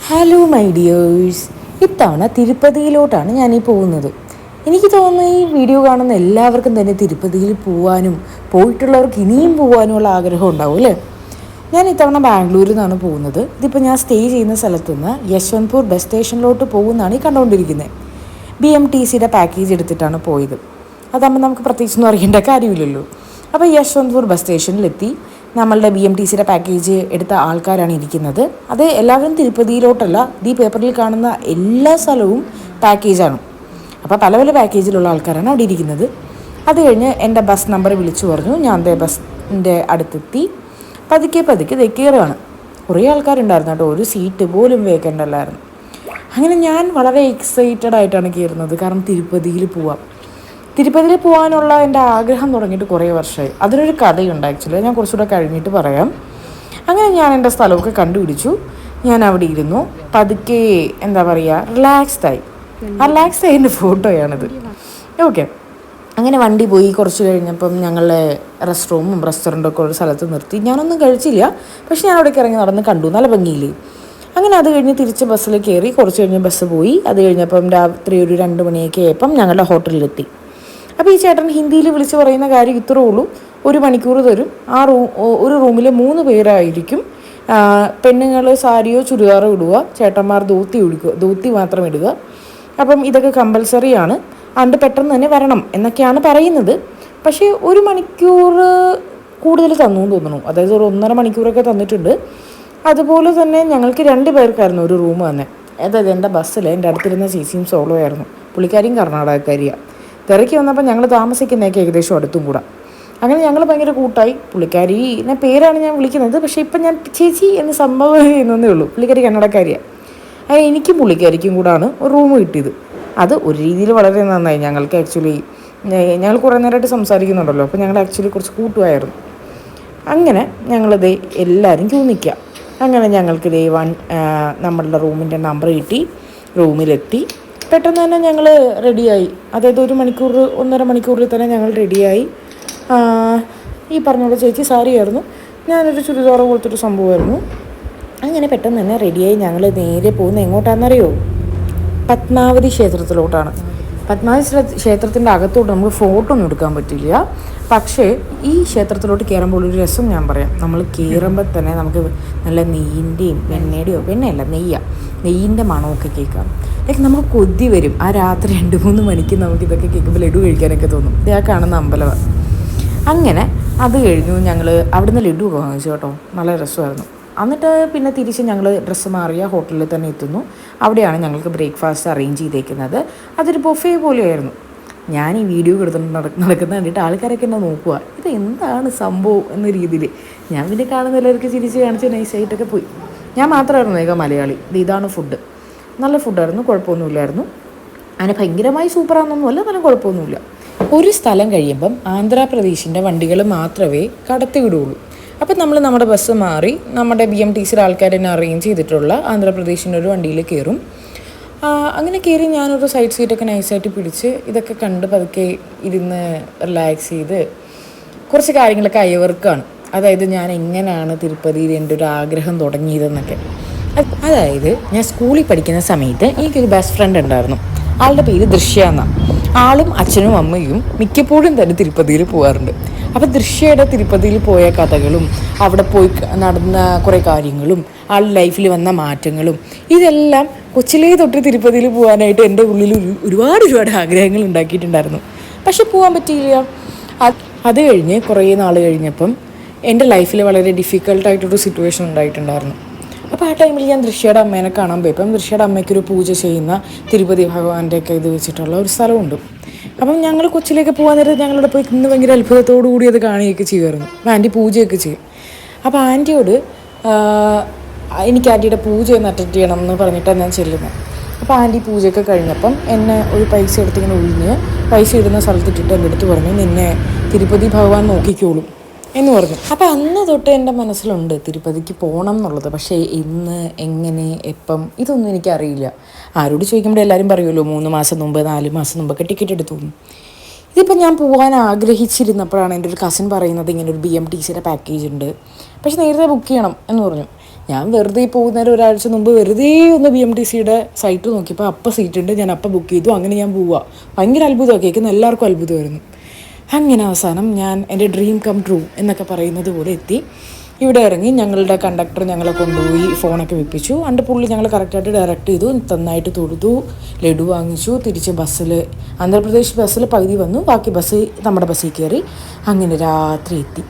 Hello my dears, ഇത്തവണ തിരുപ്പതിയിലോട്ടാണ് ഞാനീ പോകുന്നത്. എനിക്ക് തോന്നുന്നു ഈ വീഡിയോ കാണുന്ന എല്ലാവർക്കും തന്നെ തിരുപ്പതിയിൽ പോകാനും പോയിട്ടുള്ളവർക്ക് ഇനിയും പോകാനുമുള്ള ആഗ്രഹം ഉണ്ടാവും അല്ലേ. ഞാൻ ഇത്തവണ ബാംഗ്ലൂരിൽ നിന്നാണ് പോകുന്നത്. ഇതിപ്പോൾ ഞാൻ സ്റ്റേ ചെയ്യുന്ന സ്ഥലത്തുനിന്ന് യശ്വന്ത്പൂർ ബസ് സ്റ്റേഷനിലോട്ട് പോകുന്നതാണ് ഈ കണ്ടുകൊണ്ടിരിക്കുന്നത്. BMTCയുടെ പാക്കേജ് എടുത്തിട്ടാണ് പോയത്. അതാകുമ്പോൾ നമുക്ക് പ്രത്യേകിച്ചൊന്നും അറിയേണ്ട കാര്യമില്ലല്ലോ. അപ്പോൾ യശ്വന്ത്പൂർ ബസ് സ്റ്റേഷനിലെത്തി. നമ്മളുടെ BMTCയുടെ പാക്കേജ് എടുത്ത ആൾക്കാരാണ് ഇരിക്കുന്നത്. അത് എല്ലാവരും തിരുപ്പതിയിലോട്ടല്ല, ഈ പേപ്പറിൽ കാണുന്ന എല്ലാ സ്ഥലവും പാക്കേജാണ്. അപ്പോൾ പല പല പാക്കേജിലുള്ള ആൾക്കാരാണ് അവിടെ ഇരിക്കുന്നത്. അത് കഴിഞ്ഞ് എൻ്റെ ബസ് നമ്പർ വിളിച്ചു പറഞ്ഞു. ഞാൻ ബസ്സിൻ്റെ അടുത്തെത്തി. പതുക്കെ കയറുകയാണ്. കുറേ ആൾക്കാരുണ്ടായിരുന്നു കേട്ടോ, ഒരു സീറ്റ് പോലും വേക്കൻ്റ് അല്ലായിരുന്നു. അങ്ങനെ ഞാൻ വളരെ എക്സൈറ്റഡ് ആയിട്ടാണ് കയറുന്നത്. കാരണം തിരുപ്പതിയിൽ പോകാനുള്ള എൻ്റെ ആഗ്രഹം തുടങ്ങിയിട്ട് കുറേ വർഷമായി. അതിനൊരു കഥയുണ്ട് ആക്ച്വലി, ഞാൻ കുറച്ചുകൂടെ കഴിഞ്ഞിട്ട് പറയാം. അങ്ങനെ ഞാൻ എൻ്റെ സ്ഥലമൊക്കെ കണ്ടുപിടിച്ചു. ഞാൻ അവിടെ ഇരുന്നു. പതുക്കെ എന്താ പറയുക, റിലാക്സ്ഡ് ആയതിൻ്റെ ഫോട്ടോയാണിത്. ഓക്കെ, അങ്ങനെ വണ്ടി പോയി. കുറച്ച് കഴിഞ്ഞപ്പം ഞങ്ങളെ റെസ്റ്റോറൻറ്റൊക്കെ ഒരു സ്ഥലത്ത് നിർത്തി. ഞാനൊന്നും കഴിച്ചില്ല, പക്ഷെ ഞാൻ അവിടേക്ക് ഇറങ്ങി നടന്ന് കണ്ടു. നല്ല ഭംഗിയില്ലേ. അങ്ങനെ അത് കഴിഞ്ഞ് തിരിച്ച് ബസ്സിൽ കയറി. കുറച്ച് കഴിഞ്ഞ് ബസ് പോയി. അത് കഴിഞ്ഞപ്പം രാത്രി ഒരു 2 മണിയൊക്കെ ആയപ്പം ഞങ്ങളുടെ ഹോട്ടലിലെത്തി. അപ്പോൾ ഈ ചേട്ടൻ ഹിന്ദിയിൽ വിളിച്ച് പറയുന്ന കാര്യം ഇത്രേ ഉള്ളൂ: 1 മണിക്കൂർ തരും. ഒരു റൂമിൽ 3 പേരായിരിക്കും. പെണ്ണുങ്ങൾ സാരിയോ ചുരിദാറോ ഇടുക, ചേട്ടന്മാർ ധോത്തി മാത്രം ഇടുക. അപ്പം ഇതൊക്കെ കമ്പൽസറിയാണ്. അതുകൊണ്ട് പെട്ടെന്ന് തന്നെ വരണം എന്നൊക്കെയാണ് പറയുന്നത്. പക്ഷേ 1 മണിക്കൂർ കൂടുതൽ തന്നു എന്ന് തോന്നുന്നു. അതായത് ഒരു 1.5 മണിക്കൂറൊക്കെ തന്നിട്ടുണ്ട്. അതുപോലെ തന്നെ ഞങ്ങൾക്ക് 2 പേർക്കായിരുന്നു ഒരു റൂം തന്നെ. അതായത് എൻ്റെ ബസ്സിൽ എൻ്റെ അടുത്തിരുന്ന ചേച്ചിയും സോളോ ആയിരുന്നു. പുള്ളിക്കാരിയും കർണാടകക്കാരിയാണ്. തിരക്കി വന്നപ്പോൾ ഞങ്ങൾ താമസിക്കുന്നതൊക്കെ ഏകദേശം അടുത്തും കൂടെ. അങ്ങനെ ഞങ്ങൾ ഭയങ്കര കൂട്ടായി. പുള്ളിക്കാരി എന്നെ പേരാണ് ഞാൻ വിളിക്കുന്നത്, പക്ഷേ ഇപ്പം ഞാൻ ചേച്ചി എന്ന് സംഭവം ചെയ്യുന്നതേ ഉള്ളൂ. പുള്ളിക്കാരി കന്നഡക്കാരിയാണ്. അത് എനിക്കും പുള്ളിക്കാരിക്കും കൂടാണ് ഒരു റൂം കിട്ടിയത്. അത് ഒരു രീതിയിൽ വളരെ നന്നായി. ഞങ്ങൾക്ക് ആക്ച്വലി ഞങ്ങൾ കുറേ നേരമായിട്ട് സംസാരിക്കുന്നുണ്ടല്ലോ, അപ്പോൾ ഞങ്ങൾ ആക്ച്വലി കുറച്ച് കൂട്ടുമായിരുന്നു. അങ്ങനെ ഞങ്ങളിത് എല്ലാവരും ക്യൂ നിൽക്കുക. അങ്ങനെ ഞങ്ങൾക്ക് നമ്മളുടെ റൂമിൻ്റെ നമ്പർ കിട്ടി. റൂമിലെത്തി. പെട്ടെന്ന് തന്നെ ഞങ്ങൾ റെഡിയായി. അതായത് 1 മണിക്കൂർ 1.5 മണിക്കൂറിൽ തന്നെ ഞങ്ങൾ റെഡിയായി. ഈ പറഞ്ഞോളൂ, ചേച്ചി സാരിയായിരുന്നു, ഞാനൊരു ചുരിദാറ് പോലത്തൊരു സംഭവമായിരുന്നു. അങ്ങനെ പെട്ടെന്ന് തന്നെ റെഡിയായി. ഞങ്ങൾ നേരെ പോകുന്നത് എങ്ങോട്ടാണെന്നറിയോ? പത്മാവതി ക്ഷേത്രത്തിലോട്ടാണ്. പത്മാവതി ക്ഷേത്രത്തിൻ്റെ അകത്തോട്ട് നമുക്ക് ഫോട്ടോ ഒന്നും എടുക്കാൻ പറ്റില്ല. പക്ഷേ ഈ ക്ഷേത്രത്തിലോട്ട് കയറുമ്പോൾ ഒരു രസം ഞാൻ പറയാം. നമ്മൾ കയറുമ്പോൾ തന്നെ നമുക്ക് നല്ല നെയ്യിൻ്റെയും നെയ്യിൻ്റെ മണമൊക്കെ കേൾക്കാം. നമുക്ക് കൊതി വരും. ആ രാത്രി 2-3 മണിക്ക് നമുക്കിതൊക്കെ കേൾക്കുമ്പോൾ ലഡു കഴിക്കാനൊക്കെ തോന്നും. ഇതാ കാണുന്ന അമ്പലമാണ്. അങ്ങനെ അത് കഴിഞ്ഞു. ഞങ്ങൾ അവിടുന്ന് ലഡു ഒക്കെ വാങ്ങിച്ചു കേട്ടോ, നല്ല രസമായിരുന്നു. എന്നിട്ട് പിന്നെ തിരിച്ച് ഞങ്ങൾ ഡ്രസ്സ് മാറിയ ഹോട്ടലിൽ തന്നെ എത്തുന്നു. അവിടെയാണ് ഞങ്ങൾക്ക് ബ്രേക്ക്ഫാസ്റ്റ് അറേഞ്ച് ചെയ്തേക്കുന്നത്. അതൊരു ബൊഫേ പോലെയായിരുന്നു. ഞാൻ ഈ വീഡിയോ എടുത്തുകൊണ്ട് നടക്കുന്ന കണ്ടിട്ട് ആൾക്കാരൊക്കെ എന്നെ നോക്കുക, ഇത് എന്താണ് സംഭവം എന്ന രീതിയിൽ. ഞാൻ പിന്നെ കാണുന്നവർക്ക് ചിരിച്ച് കാണിച്ച് നൈസായിട്ടൊക്കെ പോയി. ഞാൻ മാത്രമായിരുന്നു മലയാളി. ഇതാണ് ഫുഡ്. നല്ല ഫുഡായിരുന്നു, കുഴപ്പമൊന്നുമില്ലായിരുന്നു. അങ്ങനെ ഭയങ്കരമായി സൂപ്പറാണെന്നൊന്നുമല്ല, നല്ല കുഴപ്പമൊന്നുമില്ല. ഒരു സ്ഥലം കഴിയുമ്പം ആന്ധ്രാപ്രദേശിൻ്റെ വണ്ടികൾ മാത്രമേ കടത്തി വിടുകയുള്ളൂ. അപ്പം നമ്മൾ നമ്മുടെ ബസ് മാറി നമ്മുടെ BMTCയുടെ ആൾക്കാർ തന്നെ അറേഞ്ച് ചെയ്തിട്ടുള്ള ആന്ധ്രാപ്രദേശിൻ്റെ ഒരു വണ്ടിയിൽ കയറും. അങ്ങനെ കയറി ഞാനൊരു സൈഡ് സീറ്റൊക്കെ നൈസായിട്ട് പിടിച്ച് ഇതൊക്കെ കണ്ട് പതുക്കെ ഇരുന്ന് റിലാക്സ് ചെയ്ത് കുറച്ച് കാര്യങ്ങളൊക്കെ അയവർക്കാണ്. അതായത് ഞാൻ എങ്ങനെയാണ് തിരുപ്പതിയിൽ എൻ്റെ ഒരു ആഗ്രഹം തുടങ്ങിയതെന്നൊക്കെ. അതായത് ഞാൻ സ്കൂളിൽ പഠിക്കുന്ന സമയത്ത് എനിക്കൊരു ബെസ്റ്റ് ഫ്രണ്ട് ഉണ്ടായിരുന്നു. ആളുടെ പേര് ദൃശ്യ എന്നാണ്. ആളും അച്ഛനും അമ്മയും മിക്കപ്പോഴും തന്നെ തിരുപ്പതിയിൽ പോകാറുണ്ട്. അപ്പോൾ ദൃശ്യയുടെ തിരുപ്പതിയിൽ പോയ കഥകളും അവിടെ പോയി നടന്ന കുറേ കാര്യങ്ങളും ആളുടെ ലൈഫിൽ വന്ന മാറ്റങ്ങളും ഇതെല്ലാം കൊച്ചിലേ തൊട്ട് തിരുപ്പതിയിൽ പോകാനായിട്ട് എൻ്റെ ഉള്ളിൽ ഒരുപാട് ആഗ്രഹങ്ങൾ ഉണ്ടാക്കിയിട്ടുണ്ടായിരുന്നു. പക്ഷെ പോകാൻ പറ്റിയില്ല. അത് കഴിഞ്ഞ് കുറേ നാൾ കഴിഞ്ഞപ്പം എൻ്റെ ലൈഫിൽ വളരെ ഡിഫിക്കൽട്ടായിട്ടൊരു സിറ്റുവേഷൻ ഉണ്ടായിട്ടുണ്ടായിരുന്നു. അപ്പോൾ ആ ടൈമിൽ ഞാൻ ദൃശ്യയുടെ അമ്മേനെ കാണാൻ പോയപ്പം ദൃശ്യയുടെ അമ്മയ്ക്കൊരു പൂജ ചെയ്യുന്ന തിരുപ്പതി ഭഗവാന്റെ ഒക്കെ ഇത് വെച്ചിട്ടുള്ള ഒരു സ്ഥലമുണ്ട്. അപ്പം ഞങ്ങൾ കൊച്ചിലേക്ക് പോകാൻ നേരത്ത് ഞങ്ങളുടെ പോയി ഇന്ന് ഭയങ്കര അത്ഭുതത്തോടു കൂടി അത് കാണുകയൊക്കെ ചെയ്യുമായിരുന്നു. അപ്പം ആൻറ്റി പൂജയൊക്കെ ചെയ്യും. അപ്പോൾ ആൻറ്റിയോട് എനിക്ക് ആൻറ്റിയുടെ പൂജ ഒന്ന് അറ്റൻഡ് ചെയ്യണം എന്ന് പറഞ്ഞിട്ടാണ് ഞാൻ ചെല്ലുന്നത്. അപ്പോൾ ആൻറ്റി പൂജയൊക്കെ കഴിഞ്ഞപ്പം എന്നെ ഒരു പൈസ എടുത്തിങ്ങനെ ഒഴിഞ്ഞ് പൈസ ഇടുന്ന സ്ഥലത്തിട്ടിട്ട് എൻ്റെ അടുത്ത് പറഞ്ഞു, നിന്നെ തിരുപ്പതി ഭഗവാൻ നോക്കിക്കോളും എന്ന് പറഞ്ഞു. അപ്പോൾ അന്ന് തൊട്ട് എൻ്റെ മനസ്സിലുണ്ട് തിരുപ്പതിക്ക് പോകണം എന്നുള്ളത്. പക്ഷേ ഇന്ന് എങ്ങനെ എപ്പം ഇതൊന്നും എനിക്കറിയില്ല. ആരോട് ചോദിക്കുമ്പോൾ എല്ലാവരും പറയുമല്ലോ 3 മാസം മുമ്പ് 4 മാസം മുമ്പൊക്കെ ടിക്കറ്റ് എടുത്തു പോകും. ഇതിപ്പോൾ ഞാൻ പോകാൻ ആഗ്രഹിച്ചിരുന്നപ്പോഴാണ് എൻ്റെ ഒരു കസിൻ പറയുന്നത് ഇങ്ങനെ ഒരു BMTCയുടെ പാക്കേജ് ഉണ്ട്, പക്ഷെ നേരത്തെ ബുക്ക് ചെയ്യണം എന്ന് പറഞ്ഞു. ഞാൻ വെറുതെ ഈ പോകുന്നേരം ഒരാഴ്ച മുമ്പ് വെറുതെ ഒന്ന് BMTCയുടെ സൈറ്റ് നോക്കിയപ്പോൾ അപ്പം സീറ്റ് ഉണ്ട്, ഞാൻ അപ്പം ബുക്ക് ചെയ്തു. അങ്ങനെ ഞാൻ പോവുക. ഭയങ്കര അത്ഭുതമാണ്, കേൾക്കുന്ന എല്ലാവർക്കും അത്ഭുതമായിരുന്നു. അങ്ങനെ അവസാനം ഞാൻ എൻ്റെ ഡ്രീം കം ട്രൂ എന്നൊക്കെ പറയുന്നത് പോലെ എത്തി. ഇവിടെ ഇറങ്ങി ഞങ്ങളുടെ കണ്ടക്ടർ ഞങ്ങളെ കൊണ്ടുപോയി ഫോണൊക്കെ വെപ്പിച്ചു. അണ്ട് പുള്ളി ഞങ്ങൾ കറക്റ്റായിട്ട് ഡയറക്റ്റ് ചെയ്തു, നന്നായിട്ട് തൊടുത്തു, ലഡു വാങ്ങിച്ചു. തിരിച്ച് ബസ്സിൽ ആന്ധ്രാപ്രദേശ് ബസ്സിൽ പകുതി വന്നു, ബാക്കി ബസ് നമ്മുടെ ബസ്സിൽ കയറി. അങ്ങനെ രാത്രി എത്തി.